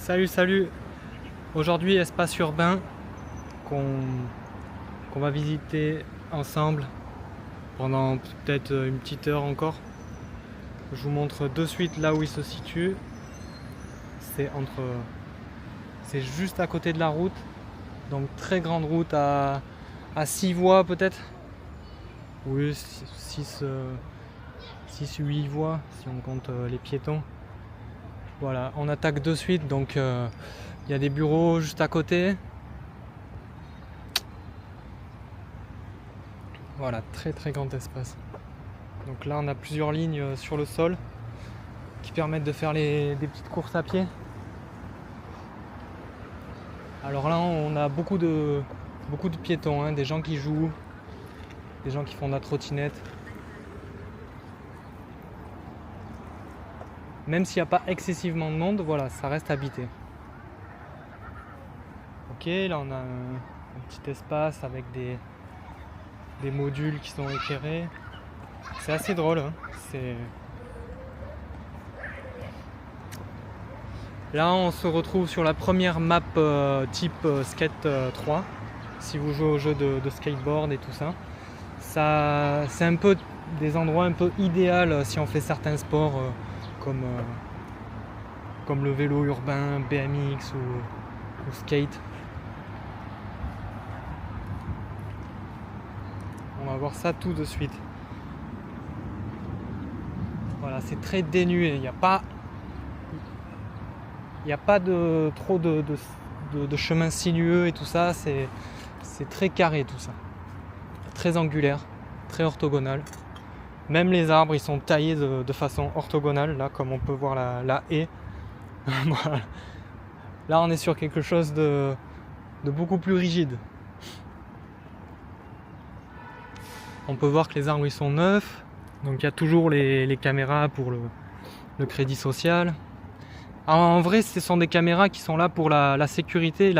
Salut. Aujourd'hui, espace urbain qu'on va visiter ensemble pendant peut-être une petite heure encore. Je vous montre de suite là où il se situe. C'est juste à côté de la route, donc très grande route à 6 voies peut-être. Oui, 6-8 voies si on compte les piétons. Voilà, on attaque de suite, donc il y a des bureaux juste à côté. Voilà, très grand espace. Donc là on a plusieurs lignes sur le sol qui permettent de faire des petites courses à pied. Alors là on a beaucoup de piétons, hein, des gens qui jouent, des gens qui font de la trottinette. Même s'il n'y a pas excessivement de monde, voilà, ça reste habité. Ok, là on a un petit espace avec des modules qui sont éclairés. C'est assez drôle, hein. Là on se retrouve sur la première map type Skate 3. Si vous jouez au jeu de skateboard et tout ça. C'est un peu des endroits un peu idéaux si on fait certains sports comme le vélo urbain, BMX ou skate. On va voir ça tout de suite. Voilà, c'est très dénué, il n'y a pas trop de chemins sinueux et tout ça, c'est très carré tout ça. Très angulaire, très orthogonal. Même les arbres, ils sont taillés de façon orthogonale, là, comme on peut voir la haie. Voilà. Là, on est sur quelque chose de beaucoup plus rigide. On peut voir que les arbres, ils sont neufs. Donc, il y a toujours les caméras pour le crédit social. En vrai, ce sont des caméras qui sont là pour la sécurité.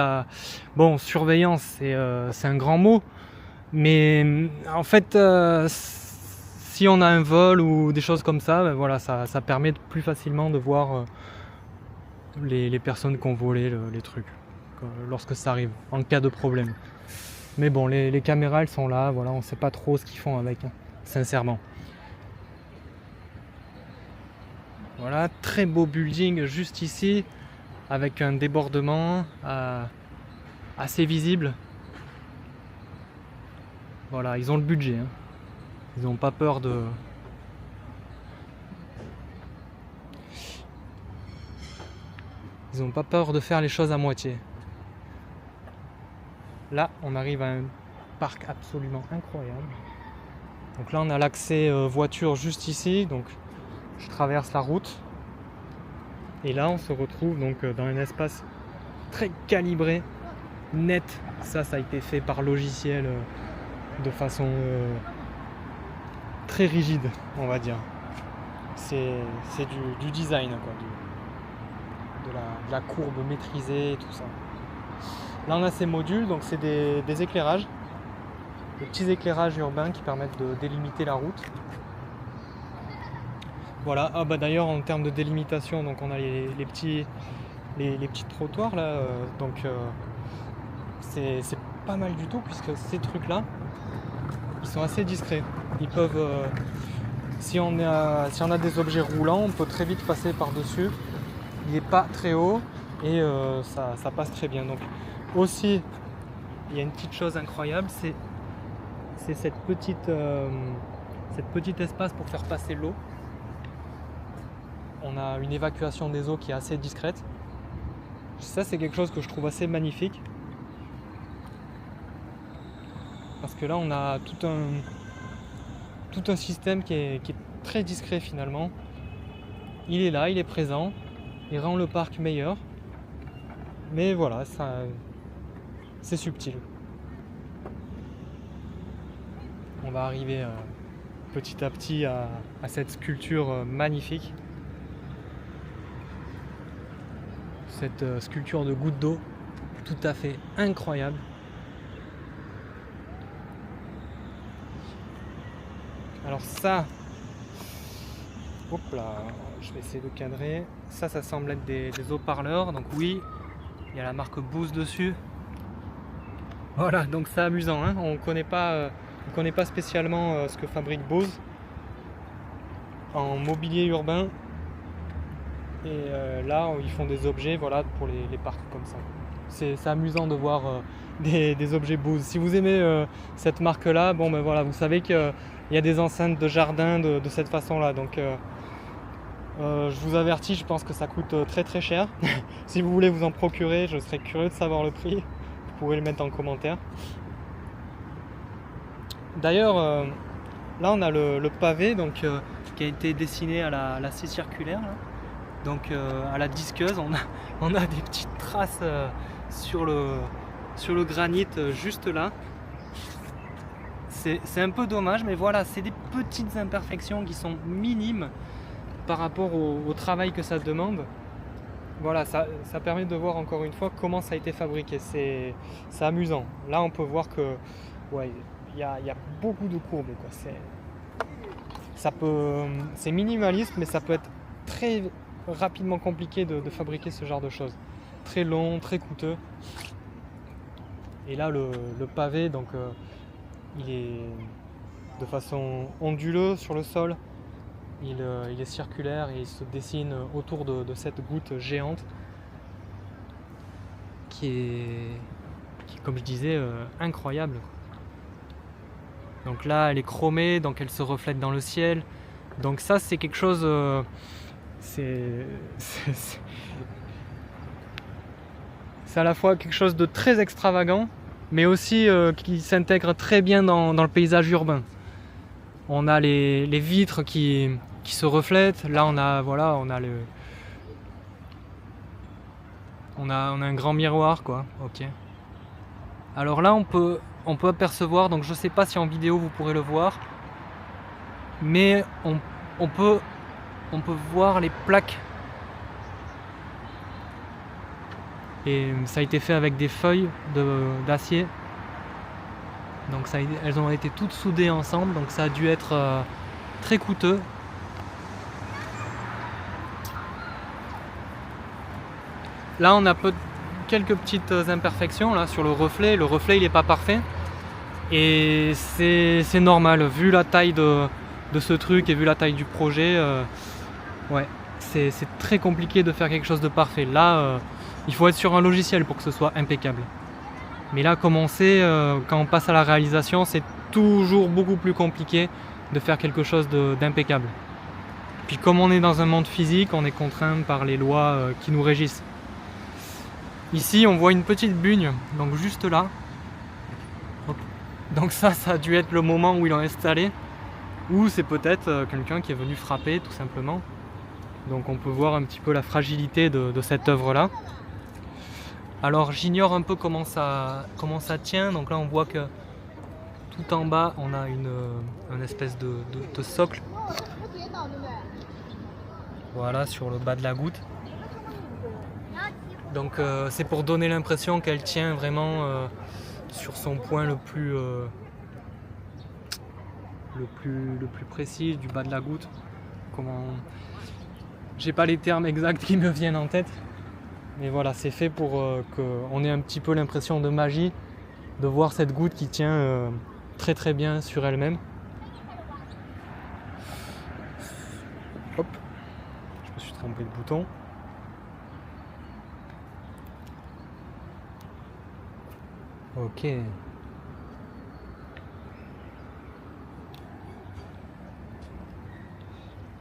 Bon, surveillance, c'est un grand mot. Mais en fait, si on a un vol ou des choses comme ça, ben voilà, ça permet plus facilement de voir les personnes qui ont volé les trucs lorsque ça arrive, en cas de problème. Mais bon, les caméras, elles sont là, voilà, on sait pas trop ce qu'ils font avec, hein, sincèrement. Voilà, très beau building juste ici, avec un débordement assez visible. Voilà, ils ont le budget, hein. Ils n'ont pas peur de... Ils n'ont pas peur de faire les choses à moitié. Là, on arrive à un parc absolument incroyable. Donc là, on a l'accès voiture juste ici. Donc, je traverse la route. Et là, on se retrouve donc dans un espace très calibré, net. Ça a été fait par logiciel de façon très rigide, on va dire. C'est du design, quoi, de la courbe maîtrisée et tout ça. Là on a ces modules, donc c'est des éclairages, des petits éclairages urbains qui permettent de délimiter la route. Voilà, d'ailleurs en termes de délimitation, donc on a les petits trottoirs là, c'est pas mal du tout puisque ces trucs là, ils sont assez discrets. Ils peuvent, si on a des objets roulants, on peut très vite passer par-dessus. Il n'est pas très haut et ça passe très bien. Donc aussi, il y a une petite chose incroyable, c'est cette petite espace pour faire passer l'eau. On a une évacuation des eaux qui est assez discrète. Ça, c'est quelque chose que je trouve assez magnifique. Parce que là, on a tout un système qui est très discret finalement. Il est là, il est présent. Il rend le parc meilleur. Mais voilà, c'est subtil. On va arriver petit à petit à cette sculpture magnifique. Cette sculpture de goutte d'eau tout à fait incroyable. Alors ça, Hop là, je vais essayer de cadrer. Ça semble être des haut-parleurs. Donc oui, il y a la marque Bose dessus. Voilà, donc c'est amusant, hein. On connaît pas spécialement ce que fabrique Bose en mobilier urbain. Et là, ils font des objets, voilà, pour les parcs comme ça. C'est amusant de voir des objets Bose. Si vous aimez cette marque-là, bon ben voilà, vous savez qu'il y a des enceintes de jardin de cette façon-là. Donc je vous avertis, je pense que ça coûte très très cher. Si vous voulez vous en procurer, je serais curieux de savoir le prix. Vous pourrez le mettre en commentaire. D'ailleurs, là on a le pavé donc, qui a été dessiné à la scie circulaire. Là. Donc à la disqueuse, on a des petites traces sur le granit juste là. C'est un peu dommage, mais voilà, c'est des petites imperfections qui sont minimes par rapport au travail que ça demande. Voilà, ça permet de voir encore une fois comment ça a été fabriqué. C'est amusant. Là, on peut voir que ouais, il y a beaucoup de courbes, quoi. C'est minimaliste, mais ça peut être très rapidement compliqué de fabriquer ce genre de choses. Très long, très coûteux. Et là, le pavé, donc, il est de façon onduleuse sur le sol. Il est circulaire et il se dessine autour de cette goutte géante qui est comme je disais, incroyable. Donc là, elle est chromée, donc elle se reflète dans le ciel. Donc ça, c'est quelque chose... c'est à la fois quelque chose de très extravagant, mais aussi qui s'intègre très bien dans le paysage urbain. On a les vitres qui se reflètent. Là, on a un grand miroir, quoi. Ok. Alors là, on peut apercevoir. Donc, je sais pas si en vidéo vous pourrez le voir, mais on peut voir les plaques. Et ça a été fait avec des feuilles d'acier. Donc elles ont été toutes soudées ensemble, donc ça a dû être très coûteux. Là on a quelques petites imperfections là, sur le reflet. Le reflet il n'est pas parfait. Et c'est normal, vu la taille de ce truc et vu la taille du projet, ouais, c'est très compliqué de faire quelque chose de parfait. Là, il faut être sur un logiciel pour que ce soit impeccable. Mais là, comme on sait, quand on passe à la réalisation, c'est toujours beaucoup plus compliqué de faire quelque chose d'impeccable. Puis comme on est dans un monde physique, on est contraint par les lois qui nous régissent. Ici, on voit une petite bugne, donc juste là. Donc ça a dû être le moment où ils l'ont installé. Ou c'est peut-être quelqu'un qui est venu frapper, tout simplement. Donc on peut voir un petit peu la fragilité de cette œuvre-là. Alors j'ignore un peu comment ça tient. Donc là on voit que tout en bas on a une espèce de socle. Voilà, sur le bas de la goutte. Donc c'est pour donner l'impression qu'elle tient vraiment sur son point le plus précis du bas de la goutte. J'ai pas les termes exacts qui me viennent en tête. Mais voilà, c'est fait pour qu'on ait un petit peu l'impression de magie, de voir cette goutte qui tient très très bien sur elle-même. Hop, je me suis trompé de bouton. Ok.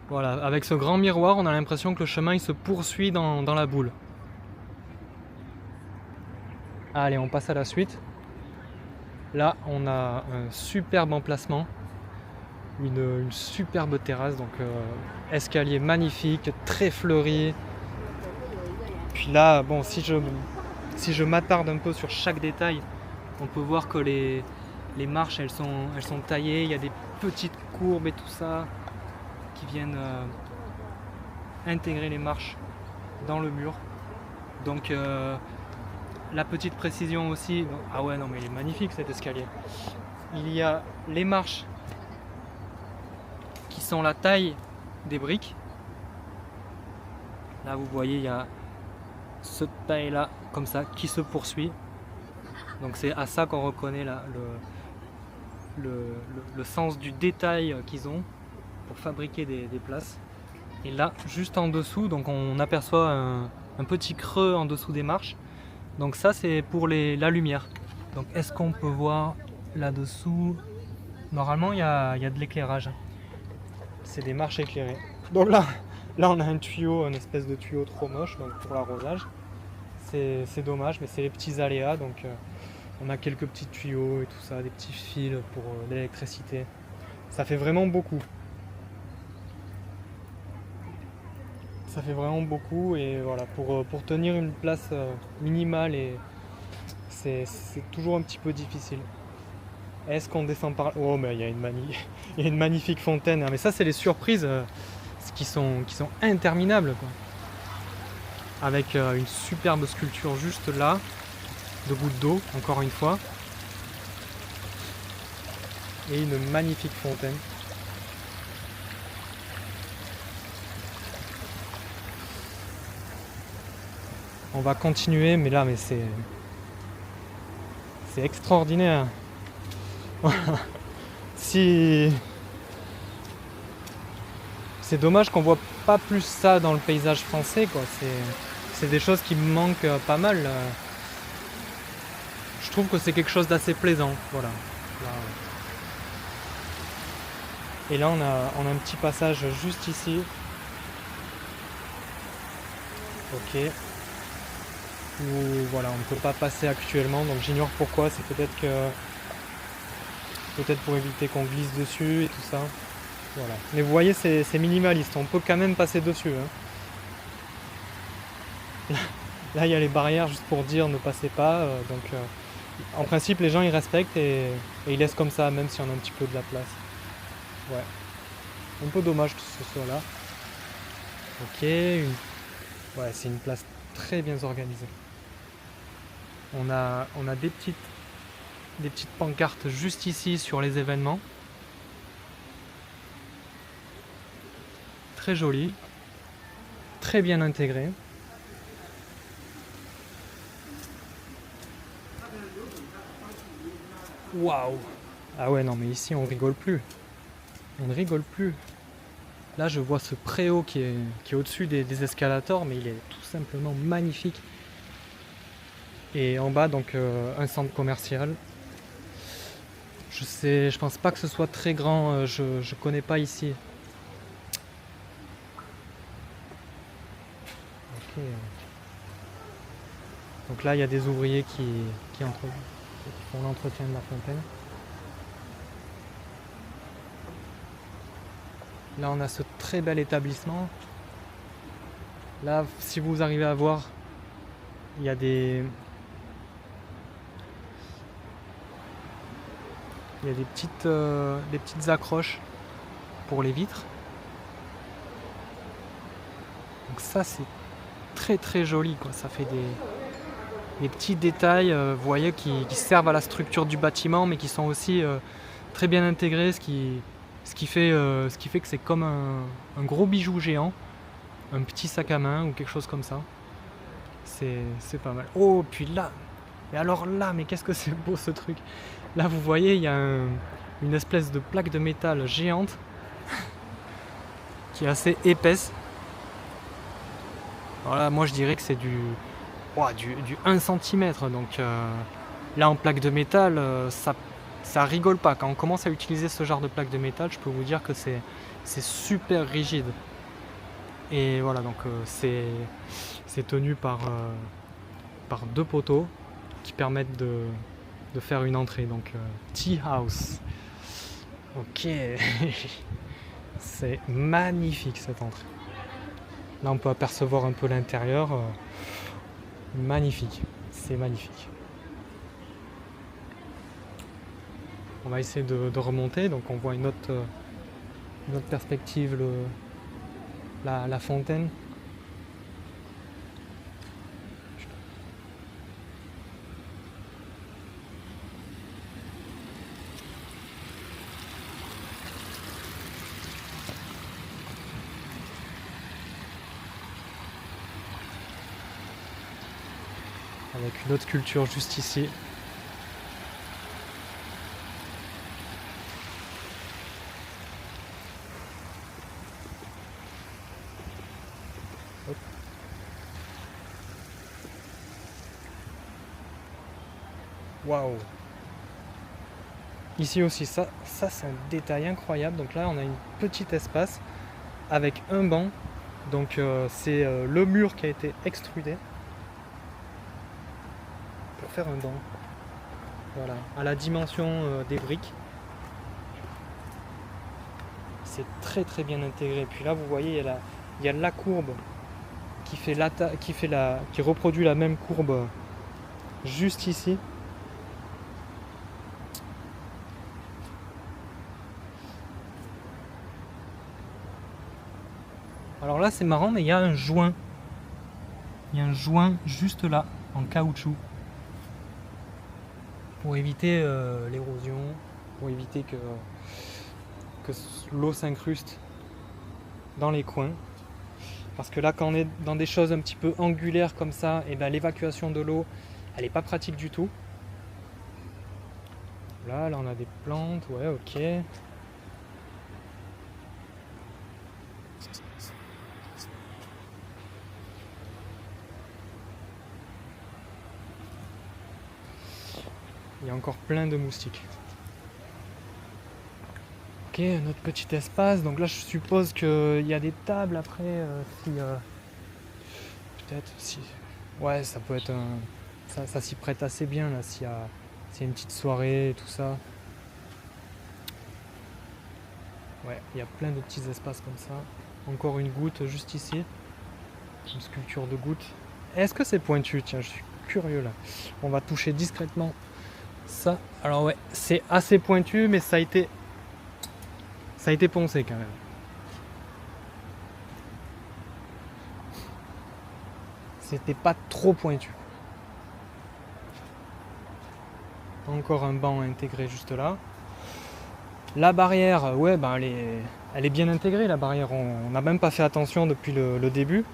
Voilà, avec ce grand miroir, on a l'impression que le chemin il se poursuit dans la boule. Allez, on passe à la suite. Là, on a un superbe emplacement, une superbe terrasse, donc escalier magnifique, très fleuri. Puis là, bon, si je m'attarde un peu sur chaque détail, on peut voir que les marches, elles sont taillées. Il y a des petites courbes et tout ça qui viennent intégrer les marches dans le mur. Donc la petite précision aussi, ah ouais non mais il est magnifique cet escalier. Il y a les marches qui sont la taille des briques. Là vous voyez il y a ce taille là comme ça qui se poursuit. Donc c'est à ça qu'on reconnaît là, le sens du détail qu'ils ont pour fabriquer des places. Et là juste en dessous, donc on aperçoit un petit creux en dessous des marches. Donc ça c'est pour la lumière. Donc est-ce qu'on peut voir là-dessous? Normalement il y a de l'éclairage. C'est des marches éclairées. Donc là on a un tuyau, une espèce de tuyau trop moche donc pour l'arrosage. C'est dommage, mais c'est les petits aléas. Donc on a quelques petits tuyaux et tout ça, des petits fils pour l'électricité. Ça fait vraiment beaucoup. Ça fait vraiment beaucoup et voilà, pour tenir une place minimale, et c'est toujours un petit peu difficile. Est-ce qu'on descend par là? Oh mais il y a une magnifique fontaine. Mais ça c'est les surprises qui sont interminables quoi. Avec une superbe sculpture juste là, de gouttes d'eau, encore une fois. Et une magnifique fontaine. On va continuer, mais là, c'est extraordinaire. Si c'est dommage qu'on voit pas plus ça dans le paysage français, quoi. C'est des choses qui me manquent pas mal. Je trouve que c'est quelque chose d'assez plaisant, voilà. Là, et là, on a un petit passage juste ici. Ok. Où voilà, on ne peut pas passer actuellement, donc j'ignore pourquoi. C'est peut-être pour éviter qu'on glisse dessus et tout ça. Voilà. Mais vous voyez, c'est minimaliste. On peut quand même passer dessus. Hein. Là, il y a les barrières juste pour dire ne passez pas. Donc, en principe, les gens ils respectent et ils laissent comme ça, même si on a un petit peu de la place. Ouais. Un peu dommage que ce soit là. Ok. Ouais, c'est une place très bien organisée. On a des petites pancartes juste ici sur les événements. Très joli. Très bien intégré. Waouh! Ah ouais, non, mais ici on rigole plus. On ne rigole plus. Là, je vois ce préau qui est au-dessus des escalators, mais il est tout simplement magnifique. Et en bas, donc, un centre commercial. Je pense pas que ce soit très grand. Je connais pas ici. Ok. Donc là, il y a des ouvriers qui font l'entretien de la fontaine. Là, on a ce très bel établissement. Là, si vous arrivez à voir, il y a des petites accroches pour les vitres. Donc ça, c'est très très joli, quoi. Ça fait des petits détails, vous voyez, qui servent à la structure du bâtiment, mais qui sont aussi très bien intégrés, ce qui fait que c'est comme un gros bijou géant, un petit sac à main ou quelque chose comme ça. C'est pas mal. Oh, puis là, et alors là, mais qu'est-ce que c'est beau ce truc. Là, vous voyez, il y a une espèce de plaque de métal géante qui est assez épaisse. Voilà, moi je dirais que c'est du 1 cm. Donc là, en plaque de métal, ça rigole pas. Quand on commence à utiliser ce genre de plaque de métal, je peux vous dire que c'est super rigide. Et voilà, donc c'est tenu par 2 poteaux qui permettent de faire une entrée. Donc Tea House. Ok. C'est magnifique cette entrée. Là, on peut apercevoir un peu l'intérieur. Magnifique. C'est magnifique. On va essayer de remonter. Donc on voit une autre perspective, la fontaine. avec une autre culture juste ici. Hop. Waouh! Ici aussi, ça c'est un détail incroyable. Donc là, on a un petit espace avec un banc. Donc c'est le mur qui a été extrudé pour faire un banc. Voilà, à la dimension des briques. C'est très très bien intégré. Puis là, vous voyez, il y a la courbe qui reproduit la même courbe juste ici. Alors là, c'est marrant, mais il y a un joint. Il y a un joint juste là, en caoutchouc. Pour éviter l'érosion, pour éviter que l'eau s'incruste dans les coins. Parce que là, quand on est dans des choses un petit peu angulaires comme ça, et ben, l'évacuation de l'eau, elle n'est pas pratique du tout. Là, on a des plantes, ouais, ok. Il y a encore plein de moustiques. Ok, un autre petit espace. Donc là, je suppose qu'il y a des tables après. Peut-être si. Ouais, ça peut être un. Ça s'y prête assez bien là, s'il y a une petite soirée et tout ça. Ouais, il y a plein de petits espaces comme ça. Encore une goutte juste ici. Une sculpture de goutte. Est-ce que c'est pointu? Tiens, je suis curieux là. On va toucher discrètement ça. Alors ouais, c'est assez pointu, mais ça a été poncé quand même. C'était pas trop pointu. Encore un banc intégré juste là. La barrière, ouais, ben elle est bien intégrée la barrière. On n'a même pas fait attention depuis le début.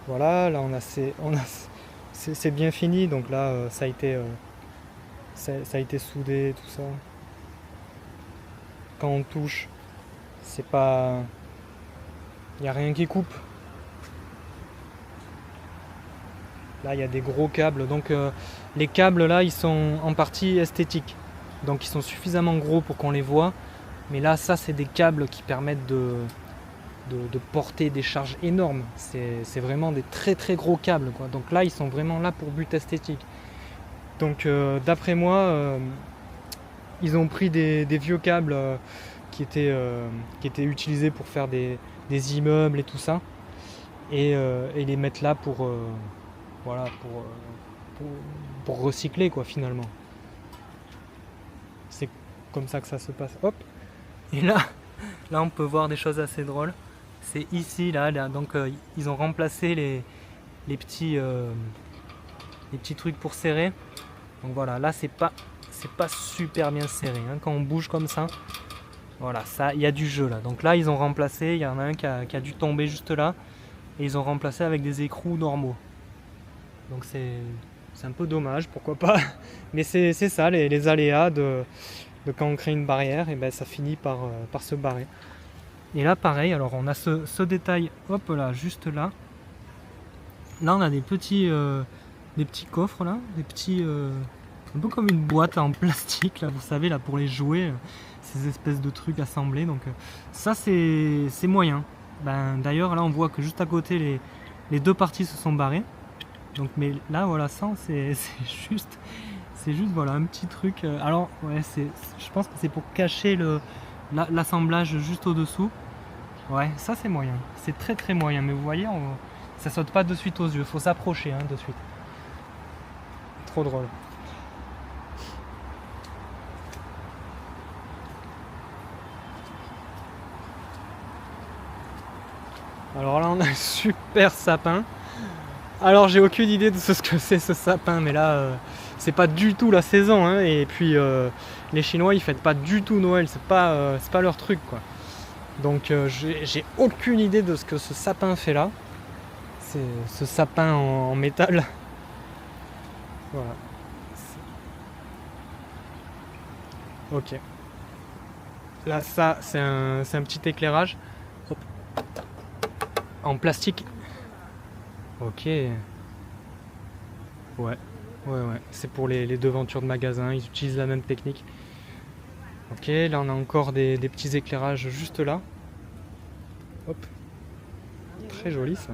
Voilà, là c'est bien fini. Donc là, ça a été soudé, tout ça. Quand on touche, c'est pas, il n'y a rien qui coupe. Là, il y a des gros câbles. Donc les câbles là, ils sont en partie esthétiques. Donc ils sont suffisamment gros pour qu'on les voit. Mais là, ça, c'est des câbles qui permettent de porter des charges énormes. C'est vraiment des très très gros câbles, quoi. Donc là, ils sont vraiment là pour but esthétique. Donc d'après moi, ils ont pris des vieux câbles qui étaient utilisés pour faire des immeubles et tout ça. Et les mettre là pour voilà, pour recycler, quoi, finalement. C'est comme ça que ça se passe. Hop. Et là on peut voir des choses assez drôles. C'est ici, là donc ils ont remplacé les petits trucs pour serrer. Donc voilà, là c'est pas super bien serré, hein. Quand on bouge comme ça, voilà, ça, il y a du jeu là. Donc là ils ont remplacé, il y en a un qui a dû tomber juste là, et ils ont remplacé avec des écrous normaux. Donc c'est un peu dommage, pourquoi pas. Mais c'est ça, les aléas de quand on crée une barrière, et ben ça finit par se barrer. Et là pareil, alors on a ce détail, hop là, juste là. Là on a des petits coffres là, des petits, un peu comme une boîte en plastique là, vous savez, là pour les jouets, ces espèces de trucs assemblés. Donc ça c'est moyen. Ben, d'ailleurs là on voit que juste à côté les deux parties se sont barrées. Donc mais là voilà, ça c'est juste voilà un petit truc. Alors ouais, je pense que c'est pour cacher l'assemblage juste au dessous. Ouais, ça c'est moyen, c'est très très moyen. Mais vous voyez, ça saute pas de suite aux yeux, faut s'approcher, hein, de suite. Trop drôle. Alors là on a un super sapin. Alors j'ai aucune idée de ce que c'est ce sapin, mais là c'est pas du tout la saison, hein. Et puis les Chinois ils fêtent pas du tout Noël, c'est pas leur truc, quoi. Donc j'ai aucune idée de ce que ce sapin fait là. C'est ce sapin en métal. Voilà. Ok. Là, ça, c'est un petit éclairage. Hop. En plastique. Ok. Ouais. Ouais. C'est pour les devantures de magasins. Ils utilisent la même technique. Ok, là on a encore des petits éclairages juste là. Hop. Très joli ça.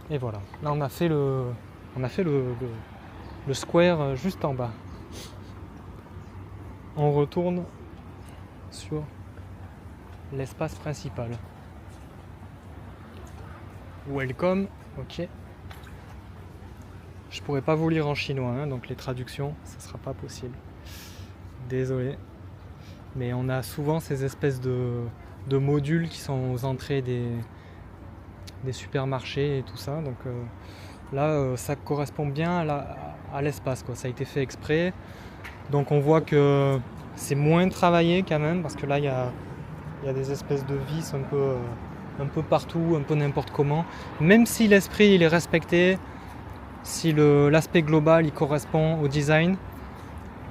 Et voilà. Là on a fait le square juste en bas. On retourne sur l'espace principal. Welcome. Ok. Je pourrais pas vous lire en chinois, hein, donc les traductions, ça sera pas possible. Désolé. Mais on a souvent ces espèces de modules qui sont aux entrées des supermarchés et tout ça. Donc là, ça correspond bien à l'espace, quoi. Ça a été fait exprès. Donc on voit que c'est moins travaillé quand même, parce que là, il y a des espèces de vis un peu partout, un peu n'importe comment. Même si l'esprit il est respecté, si l'aspect global il correspond au design,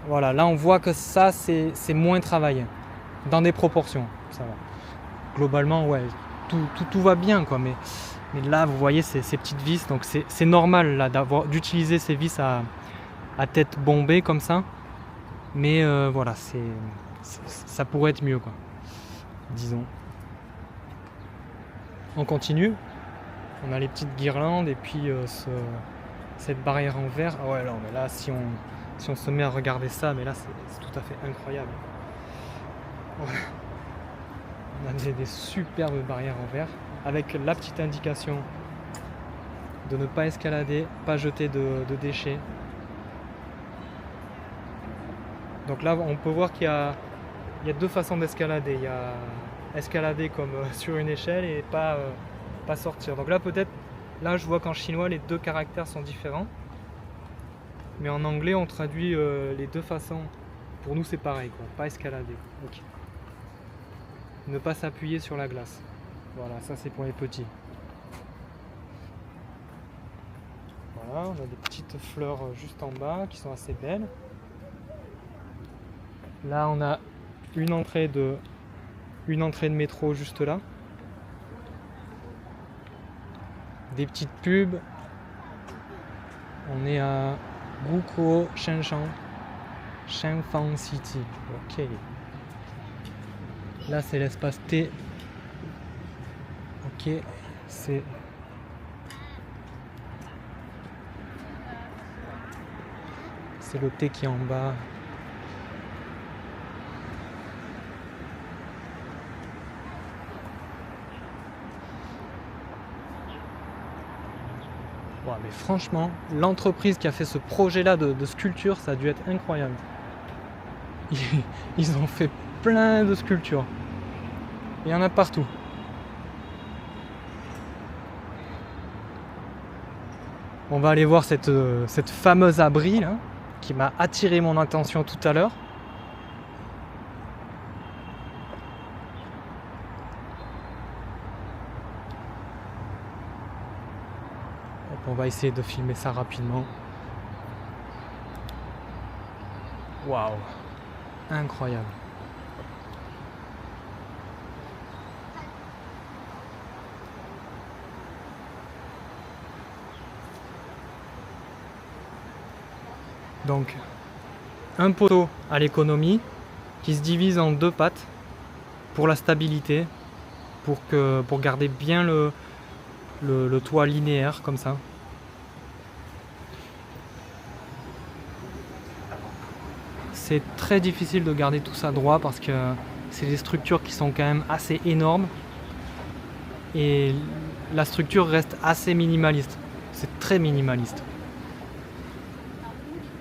voilà, là on voit que ça c'est moins travaillé, dans des proportions, ça va. Globalement, ouais, tout va bien, quoi, mais là vous voyez ces petites vis, donc c'est normal là d'utiliser ces vis à tête bombée comme ça, mais voilà, ça pourrait être mieux, quoi, disons. On continue, on a les petites guirlandes et puis cette barrière en verre. Ah ouais, non, mais là si on se met à regarder ça, mais là c'est tout à fait incroyable. Ouais. On a des superbes barrières en verre avec la petite indication de ne pas escalader, pas jeter de déchets. Donc là on peut voir qu'il y a deux façons d'escalader. Il y a escalader comme sur une échelle et pas sortir. Donc là peut-être, là je vois qu'en chinois les deux caractères sont différents. Mais en anglais on traduit les deux façons. Pour nous c'est pareil, quoi. Pas escalader. Ok. Ne pas s'appuyer sur la glace. Voilà, ça c'est pour les petits. Voilà, on a des petites fleurs juste en bas qui sont assez belles. Là on a une entrée de métro juste là. Des petites pubs. On est à Gukuo Shenzhen Shangfang City. Ok. Là c'est l'espace T. Ok. C'est le T qui est en bas. Ouais, mais franchement, l'entreprise qui a fait ce projet-là de sculpture, ça a dû être incroyable. Ils ont fait plein de sculptures. Il y en a partout. On va aller voir cette fameuse abri là, qui m'a attiré mon attention tout à l'heure. On va essayer de filmer ça rapidement. Waouh, incroyable. Donc, un poteau à l'économie qui se divise en deux pattes pour la stabilité, pour garder bien le toit linéaire comme ça. C'est très difficile de garder tout ça droit parce que c'est des structures qui sont quand même assez énormes et la structure reste assez minimaliste. C'est très minimaliste.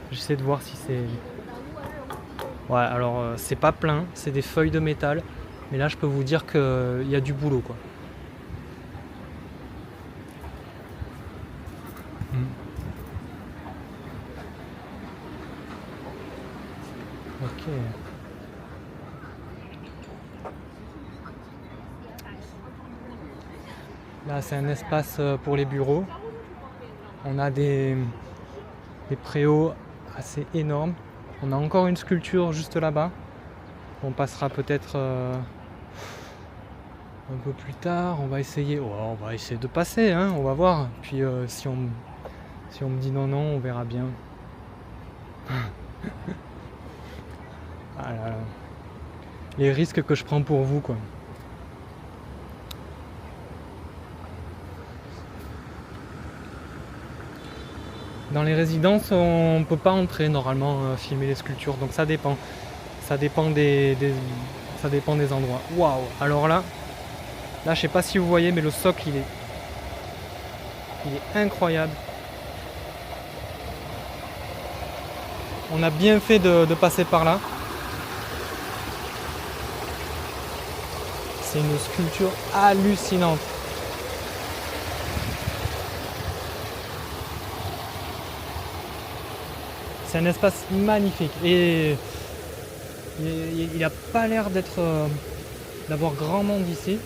J'essaie de voir si c'est... Ouais, alors c'est pas plein, c'est des feuilles de métal, mais là je peux vous dire qu'il y a du boulot, quoi. Ok. Là c'est un espace pour les bureaux. On a des des préaux assez énormes. On a encore une sculpture juste là-bas. On passera peut-être un peu plus tard. On va essayer de passer, hein, on va voir. Puis si on me dit non, on verra bien. Ah là là. Les risques que je prends pour vous, quoi. Dans les résidences, on ne peut pas entrer normalement filmer les sculptures, donc ça dépend. Ça dépend des endroits. Waouh! Alors là, je sais pas si vous voyez, mais le socle il est incroyable. On a bien fait de passer par là. C'est une sculpture hallucinante. C'est un espace magnifique et il n'a pas l'air d'avoir grand monde ici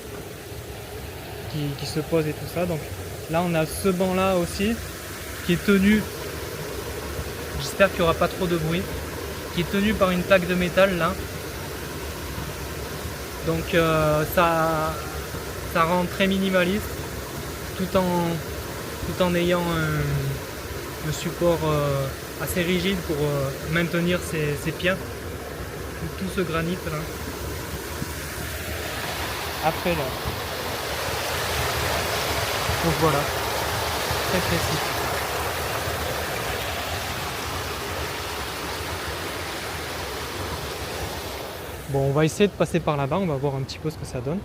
qui se pose et tout ça. Donc là on a ce banc là aussi qui est tenu, j'espère qu'il n'y aura pas trop de bruit, qui est tenu par une plaque de métal là. Donc ça rend très minimaliste tout en ayant un support assez rigide pour maintenir ses pierres, tout ce granit là. Après là, donc voilà, très précis. Bon, on va essayer de passer par là-bas, on va voir un petit peu ce que ça donne.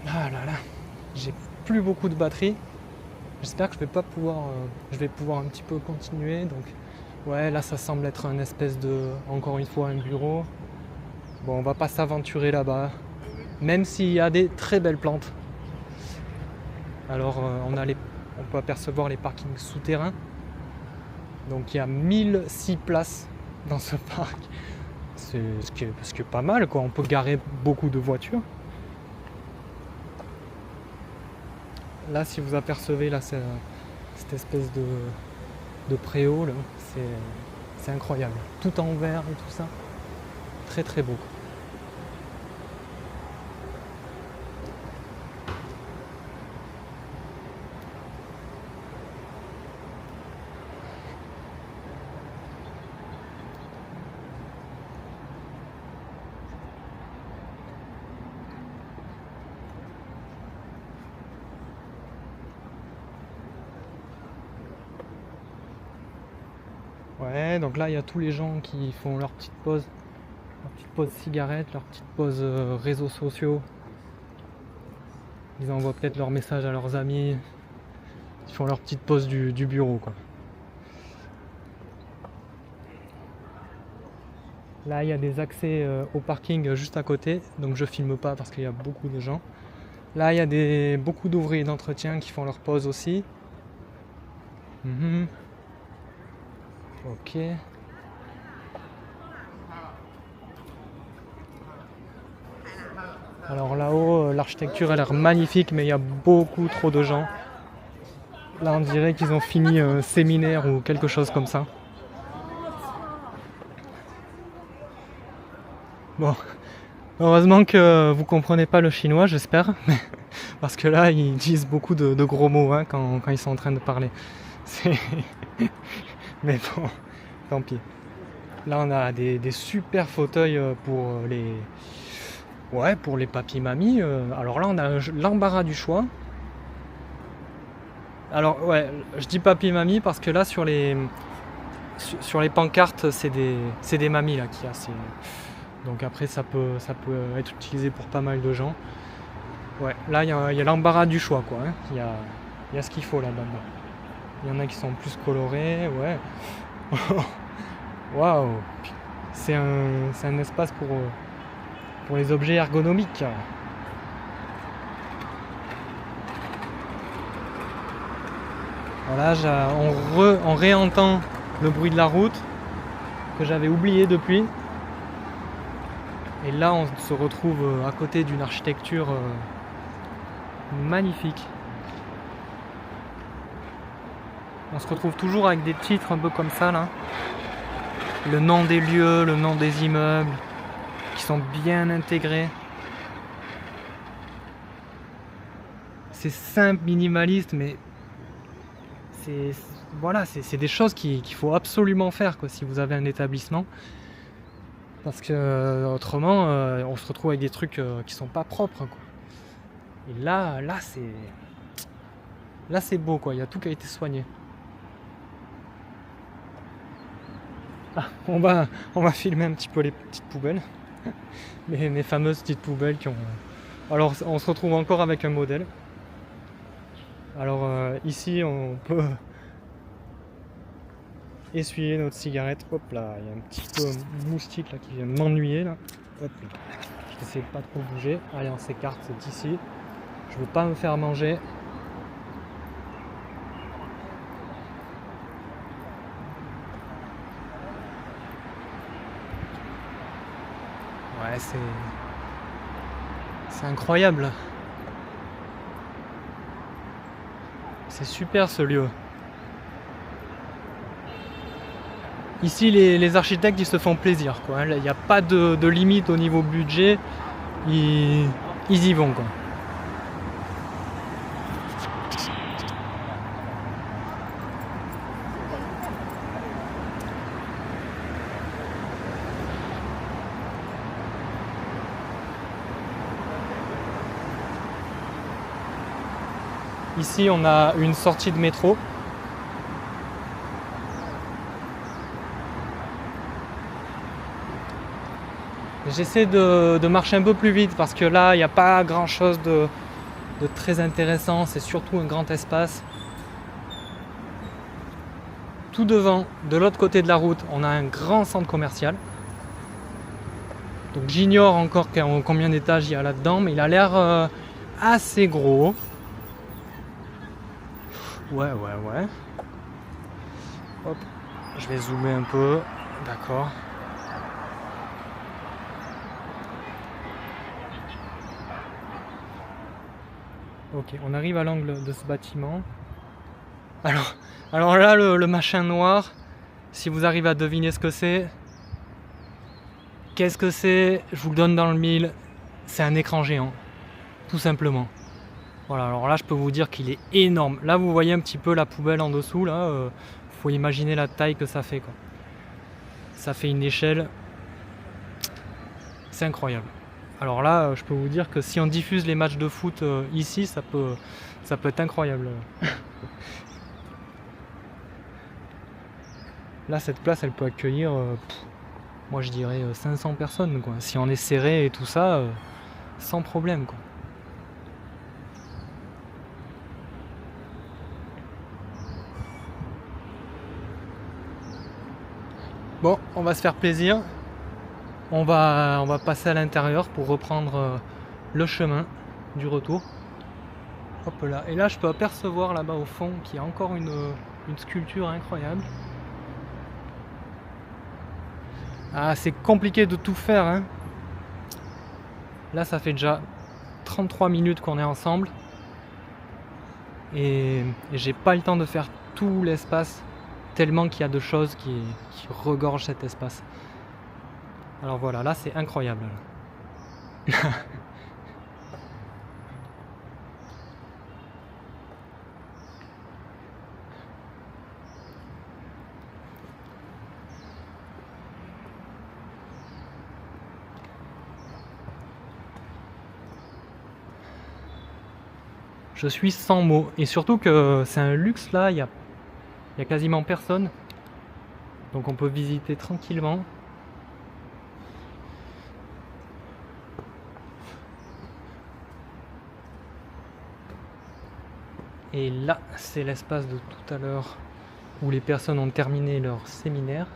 Ah là là, j'ai plus beaucoup de batterie. J'espère que je vais pouvoir un petit peu continuer. Donc ouais, là ça semble être un espèce de, encore une fois, un bureau. Bon, on va pas s'aventurer là-bas, même s'il y a des très belles plantes. Alors on peut apercevoir les parkings souterrains. Donc il y a 1006 places dans ce parc. C'est ce qui est pas mal, quoi. On peut garer beaucoup de voitures. Là, si vous apercevez là, cette espèce de préau, là, c'est incroyable. Tout en verre et tout ça. Très très beau. Ouais, donc là il y a tous les gens qui font leur petite pause cigarette, leur petite pause réseaux sociaux. Ils envoient peut-être leurs messages à leurs amis. Ils font leur petite pause du bureau, quoi. Là il y a des accès au parking juste à côté, donc je filme pas parce qu'il y a beaucoup de gens. Là il y a beaucoup d'ouvriers d'entretien qui font leur pause aussi. Ok. Alors là-haut, l'architecture a l'air magnifique, mais il y a beaucoup trop de gens. Là, on dirait qu'ils ont fini un séminaire ou quelque chose comme ça. Bon, heureusement que vous comprenez pas le chinois, j'espère, parce que là, ils disent beaucoup de gros mots, hein, quand ils sont en train de parler. Mais bon, tant pis. Là, on a des super fauteuils pour les papis-mamies. Alors là, on a l'embarras du choix. Alors ouais, je dis papy-mamie parce que là, sur les pancartes, c'est des mamies là qu'il y a. Donc après, ça peut être utilisé pour pas mal de gens. Ouais, là, il y a l'embarras du choix, quoi. Hein. Il y a ce qu'il faut là-bas. Il y en a qui sont plus colorés, ouais. Waouh! C'est un espace pour les objets ergonomiques. Voilà, on réentend le bruit de la route que j'avais oublié depuis. Et là, on se retrouve à côté d'une architecture magnifique. On se retrouve toujours avec des titres un peu comme ça là. Le nom des lieux, le nom des immeubles, qui sont bien intégrés. C'est simple, minimaliste, mais c'est des choses qu'il faut absolument faire quoi, si vous avez un établissement. Parce que autrement, on se retrouve avec des trucs qui sont pas propres quoi. Et là c'est beau quoi, il y a tout qui a été soigné. Ah, on va filmer un petit peu les petites poubelles. Mes fameuses petites poubelles qui ont... Alors on se retrouve encore avec un modèle. Alors ici on peut essuyer notre cigarette. Hop là, il y a un petit peu un moustique là qui vient m'ennuyer là. Hop là. J'essaie de pas trop bouger. Allez, on s'écarte, c'est ici. Je veux pas me faire manger. Ouais, c'est incroyable. C'est super ce lieu. Ici, les architectes, ils se font plaisir, quoi. Il n'y a pas de limite au niveau budget. Ils y vont, quoi. Ici, on a une sortie de métro. J'essaie de marcher un peu plus vite parce que là, il n'y a pas grand chose de très intéressant. C'est surtout un grand espace. Tout devant, de l'autre côté de la route, on a un grand centre commercial. Donc j'ignore encore combien d'étages il y a là-dedans, mais il a l'air assez gros. Ouais. Hop, je vais zoomer un peu. D'accord. Ok, on arrive à l'angle de ce bâtiment. Alors là, le machin noir, si vous arrivez à deviner ce que c'est, qu'est-ce que c'est? Je vous le donne dans le mille. C'est un écran géant, tout simplement. Voilà, alors là, je peux vous dire qu'il est énorme. Là, vous voyez un petit peu la poubelle en dessous, là. Faut imaginer la taille que ça fait, quoi. Ça fait une échelle. C'est incroyable. Alors là, je peux vous dire que si on diffuse les matchs de foot ici, ça peut être incroyable. Là, cette place, elle peut accueillir, moi je dirais 500 personnes, quoi. Si on est serré et tout ça, sans problème, quoi. Bon, on va se faire plaisir. On va passer à l'intérieur pour reprendre le chemin du retour. Hop là. Et là, je peux apercevoir là-bas au fond qu'il y a encore une sculpture incroyable. Ah, c'est compliqué de tout faire, hein. Là, ça fait déjà 33 minutes qu'on est ensemble. Et j'ai pas le temps de faire tout l'espace, tellement qu'il y a de choses qui regorgent cet espace. Alors voilà, là c'est incroyable. Je suis sans mots. Et surtout que c'est un luxe là, il y a quasiment personne. Donc on peut visiter tranquillement. Et là, c'est l'espace de tout à l'heure où les personnes ont terminé leur séminaire.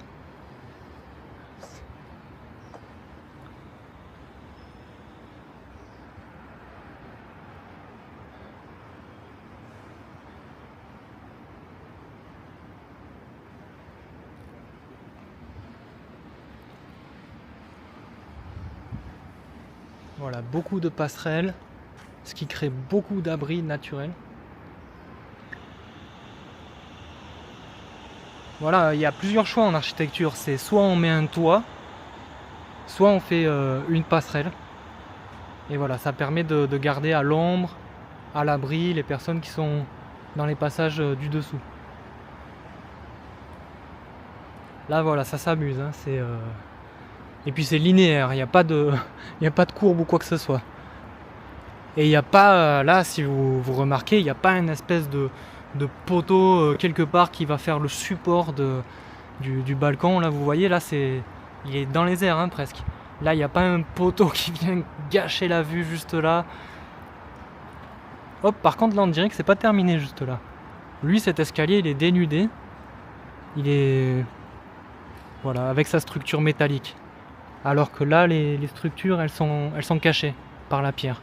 Voilà, beaucoup de passerelles, ce qui crée beaucoup d'abris naturels. Voilà, il y a plusieurs choix en architecture. C'est soit on met un toit, soit on fait une passerelle. Et voilà, ça permet de garder à l'ombre, à l'abri, les personnes qui sont dans les passages du dessous. Là voilà, ça s'amuse, hein, et puis c'est linéaire, il n'y a pas de il y a pas de courbe ou quoi que ce soit. Et il n'y a pas, là si vous remarquez, il n'y a pas une espèce de poteau quelque part qui va faire le support du balcon. Là vous voyez, là il est dans les airs, hein, presque. Là il n'y a pas un poteau qui vient gâcher la vue juste là. Hop, par contre là on dirait que c'est pas terminé juste là. Lui, cet escalier il est dénudé. Il est... Voilà, avec sa structure métallique. Alors que là, les structures, elles sont cachées par la pierre.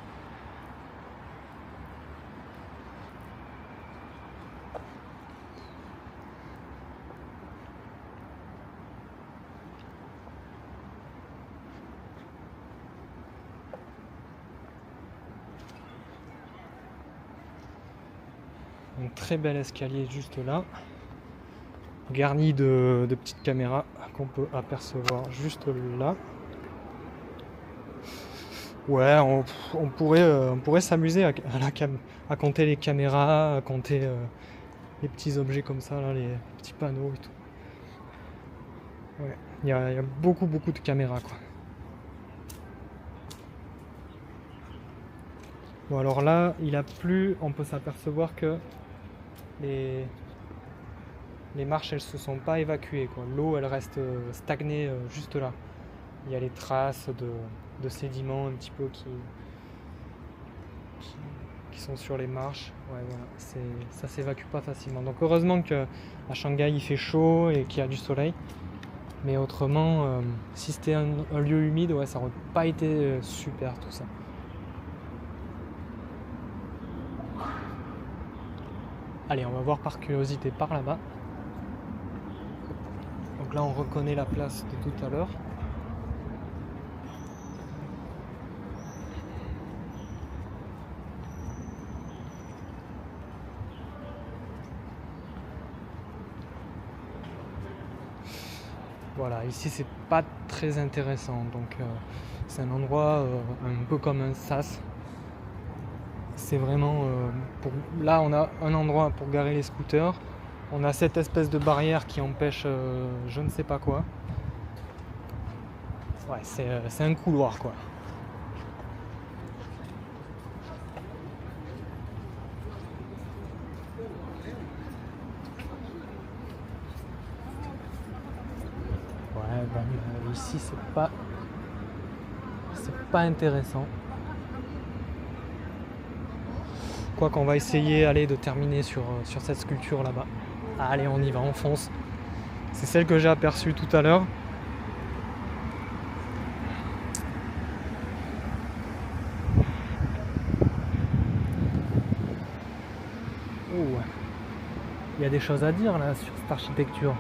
Un très bel escalier juste là, garni de petites caméras qu'on peut apercevoir juste là. Ouais, on pourrait s'amuser à compter les caméras, à compter les petits objets comme ça, là, les petits panneaux et tout. Ouais, il y a beaucoup de caméras, quoi. Bon, alors là, il a plu, on peut s'apercevoir que les marches, elles se sont pas évacuées, quoi. L'eau, elle reste stagnée juste là. Il y a les traces de sédiments un petit peu qui sont sur les marches. Ouais, voilà, ça s'évacue pas facilement. Donc heureusement qu'à Shanghai il fait chaud et qu'il y a du soleil. Mais autrement, si c'était un lieu humide, ouais, ça aurait pas été super tout ça. Allez, on va voir par curiosité par là-bas. Donc là, on reconnaît la place de tout à l'heure. Voilà, ici c'est pas très intéressant, donc c'est un endroit un peu comme un sas. C'est vraiment là on a un endroit pour garer les scooters, on a cette espèce de barrière qui empêche je ne sais pas quoi. Ouais, c'est un couloir, quoi. Ouais, bon, ici c'est pas intéressant. Quoi qu'on va essayer de terminer sur cette sculpture là-bas. Allez, on y va, on fonce. C'est celle que j'ai aperçue tout à l'heure. Il y a des choses à dire là sur cette architecture.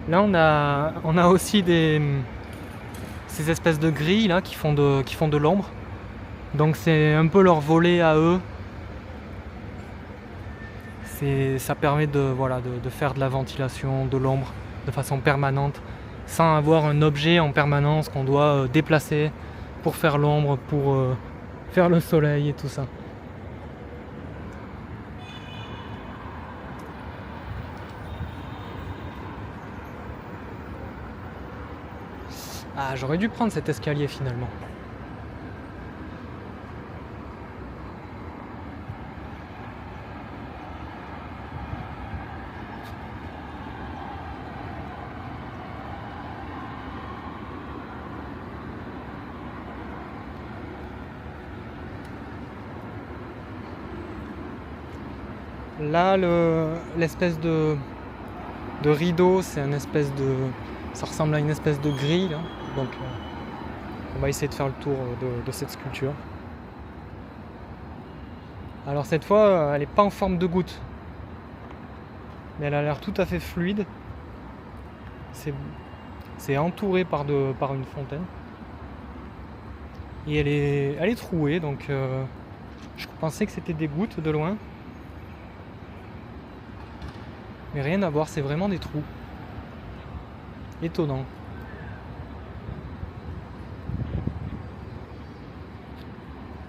Là on a aussi ces espèces de grilles là qui font de l'ombre. Donc c'est un peu leur volet à eux. Ça permet de faire de la ventilation, de l'ombre de façon permanente, sans avoir un objet en permanence qu'on doit déplacer pour faire l'ombre, pour faire le soleil et tout ça. Ah, j'aurais dû prendre cet escalier finalement. Là, l'espèce de rideau, c'est une espèce de... Ça ressemble à une espèce de grille, là. Donc on va essayer de faire le tour de cette sculpture. Alors cette fois, elle n'est pas en forme de goutte. Mais elle a l'air tout à fait fluide. C'est entouré par une fontaine. Et elle est trouée, donc je pensais que c'était des gouttes de loin. Mais rien à voir, c'est vraiment des trous. Étonnant.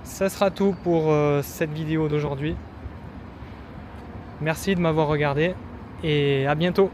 Ça sera tout pour cette vidéo d'aujourd'hui. Merci de m'avoir regardé et à bientôt.